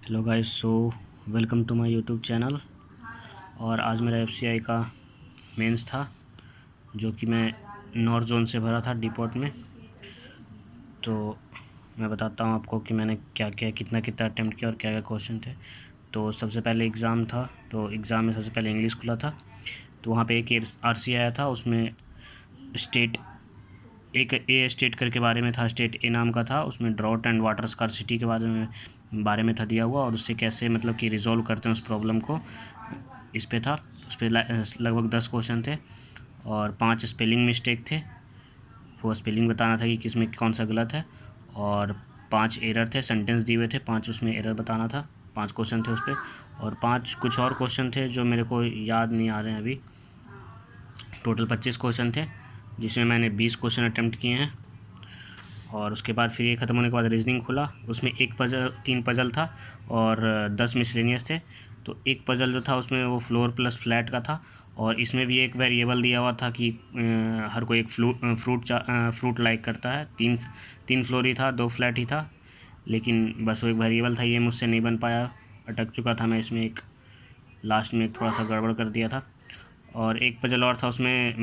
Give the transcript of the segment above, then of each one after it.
Hello guys, so welcome to my YouTube channel. और आज मेरा एफसीआई का मेंस था जो कि मैं नॉर्थ जोन से भरा था डिपोर्ट में। तो मैं बताता हूँ आपको कि मैंने क्या क्या कितना कितना अटैम्प्ट किया और क्या क्या क्वेश्चन थे। तो सबसे पहले एग्ज़ाम था, तो एग्ज़ाम में सबसे पहले इंग्लिश खुला था। तो वहाँ पे एक आरसी आया था, उसमें स्टेट एक ए स्टेट करके बारे में था, स्टेट ए नाम का था। उसमें ड्रॉट एंड वाटर स्कार्सिटी के बारे में था दिया हुआ, और उससे कैसे मतलब कि रिजॉल्व करते हैं उस प्रॉब्लम को, इस पे था। उस पर लगभग 10 क्वेश्चन थे और 5 स्पेलिंग मिस्टेक थे। वो स्पेलिंग बताना था कि किस में कौन सा गलत है, और 5 एरर थे, सेंटेंस दिए हुए थे, 5 उसमें एरर बताना था। 5 क्वेश्चन थे उस पर, और 5 कुछ और क्वेश्चन थे जो मेरे को याद नहीं आ रहे हैं अभी। टोटल 25 क्वेश्चन थे, जिसमें मैंने 20 क्वेश्चन अटैम्प्ट किए हैं। और उसके बाद फिर ये ख़त्म होने के बाद रीजनिंग खुला। उसमें 3 पज़ल था और 10 मिसलेनियस थे। तो एक पज़ल जो था उसमें वो फ्लोर प्लस फ्लैट का था, और इसमें भी एक वेरिएबल दिया हुआ था कि हर कोई एक फ्रूट लाइक करता है। तीन फ्लोर ही था, 2 फ्लैट ही था, लेकिन बस वो एक वेरिएबल था। ये मुझसे नहीं बन पाया, अटक चुका था मैं इसमें। एक लास्ट में थोड़ा सा गड़बड़ कर दिया था। और एक पजल और था, उसमें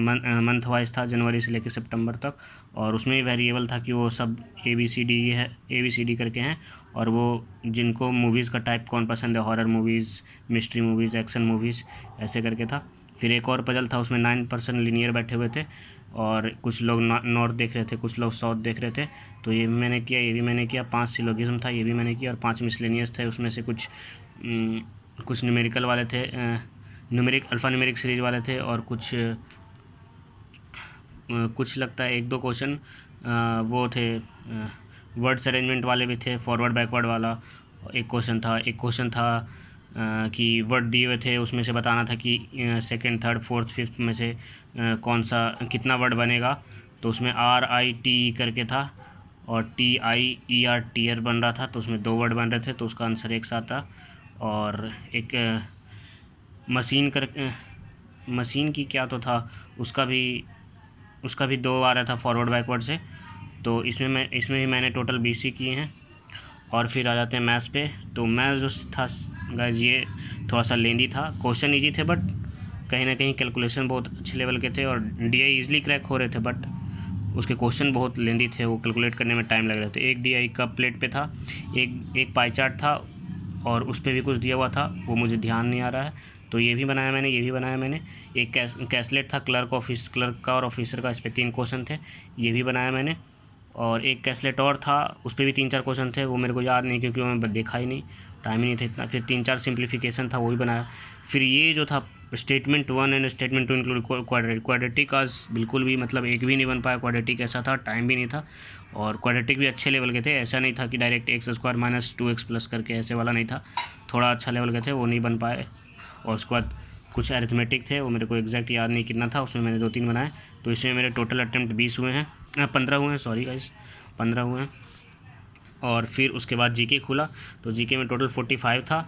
मंथ वाइज था, जनवरी से लेकर सितंबर तक। और उसमें भी वेरिएबल था कि वो सब ABCD करके हैं, और वो जिनको मूवीज़ का टाइप कौन पसंद है, horror movies, mystery movies, action movies, ऐसे करके था। फिर एक और पजल था, उसमें 9% लीनियर बैठे हुए थे, और कुछ लोग नॉर्थ देख रहे थे, कुछ लोग साउथ देख रहे थे। तो ये भी मैंने किया, ये भी मैंने किया। 5 सिलोगिज्म था, ये भी मैंने किया। और 5 मिसलेनियस थे, उसमें से कुछ न्यूमेरिकल वाले थे, अल्फ़ा न्यूमेरिक सीरीज़ वाले थे, और कुछ लगता है 1-2 क्वेश्चन वो थे, वर्ड्स अरेंजमेंट वाले भी थे, फॉरवर्ड बैकवर्ड वाला एक क्वेश्चन था कि वर्ड दिए हुए थे, उसमें से बताना था कि सेकंड, थर्ड, फोर्थ, फिफ्थ में से कौन सा कितना वर्ड बनेगा। तो उसमें RIT करके था, और TIER टीयर बन रहा था, तो उसमें 2 वर्ड बन रहे थे, तो उसका आंसर एक साथ था। और एक मशीन की क्या तो था, उसका भी 2 आ रहा था फॉरवर्ड बैकवर्ड से। तो इसमें भी मैंने टोटल 20 ही किए हैं। और फिर आ जाते हैं मैथ्स पे। तो मैथ्स जो था गाइस, ये थोड़ा सा लेंदी था। क्वेश्चन ईजी थे, बट कहीं ना कहीं कैलकुलेशन बहुत अच्छे लेवल के थे, और DI ईजिली क्रैक हो रहे थे, बट उसके क्वेश्चन बहुत लेंदी थे, वो कैलकुलेट करने में टाइम लग रहे थे। एक DI का प्लेट पे था, एक पाई चार्ट था, और उस पर भी कुछ दिया हुआ था, वो मुझे ध्यान नहीं आ रहा है। तो ये भी बनाया मैंने, ये भी बनाया मैंने। एक कैसलेट था, क्लर्क का और ऑफिसर का, इस पर 3 क्वेश्चन थे, ये भी बनाया मैंने। और एक कैसलेट और था, उस पर भी 3-4 क्वेश्चन थे, वो मेरे को याद नहीं क्योंकि वो मैं देखा ही नहीं, टाइम ही नहीं था इतना। फिर 3-4 सिंप्लीफिकेशन था, वो भी बनाया। फिर ये जो था statement 1 and statement 2 include quadratic, आज बिल्कुल भी मतलब एक भी नहीं बन पाया। क्वाड्रेटिक ऐसा था, टाइम भी नहीं था, और क्वाड्रेटिक भी अच्छे लेवल के थे। ऐसा नहीं था कि डायरेक्ट x² - 2x+ करके, ऐसे वाला नहीं था, थोड़ा अच्छा लेवल के थे, वो नहीं बन पाए। और उसके बाद कुछ अरिथमेटिक थे, वो मेरे को एग्जैक्ट याद नहीं कितना था, उसमें मैंने 2-3 बनाए। तो इसमें मेरे टोटल अटैम्प्ट 20 हुए हैं, 15 हुए हैं, सॉरी गाइस, 15 हुए हैं। और फिर उसके बाद जीके खुला, तो जीके में टोटल 45 था।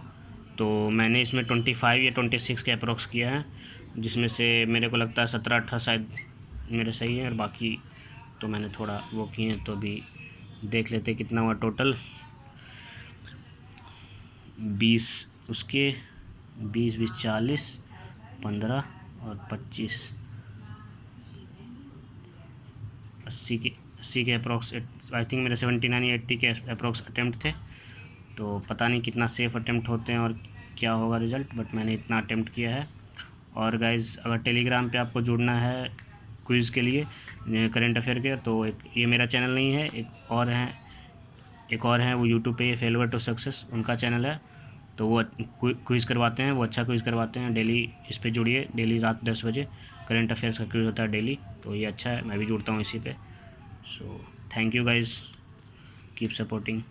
तो मैंने इसमें 25 या 26 के अप्रोक्स किया है, जिसमें से मेरे को लगता है 17-18 शायद मेरे सही हैं, और बाकी तो मैंने थोड़ा वो किए हैं। तो अभी देख लेते कितना हुआ टोटल। 20 उसके, 20, 40, 15 और 25, 80 के अप्रोक्स। आई थिंक मेरे 79 या 80 के अप्रोक्स अटैम्प्ट थे। तो पता नहीं कितना सेफ़ अटैम्प्ट होते हैं और क्या होगा रिज़ल्ट, बट मैंने इतना अटैम्प्ट किया है। और गाइज़, अगर टेलीग्राम पे आपको जुड़ना है क्विज़ के लिए, करंट अफेयर के, तो ये मेरा चैनल नहीं है, एक और है वो यूट्यूब पे, फेलियर टू सक्सेस उनका चैनल है। तो वो क्विज़ करवाते हैं, वो अच्छा क्विज़ करवाते हैं। डेली इस पे जुड़िए, डेली रात 10 बजे करंट अफेयर्स का क्विज़ होता है डेली। तो ये अच्छा है, मैं भी जुड़ता हूँ इसी पे। So thank you guys, keep supporting.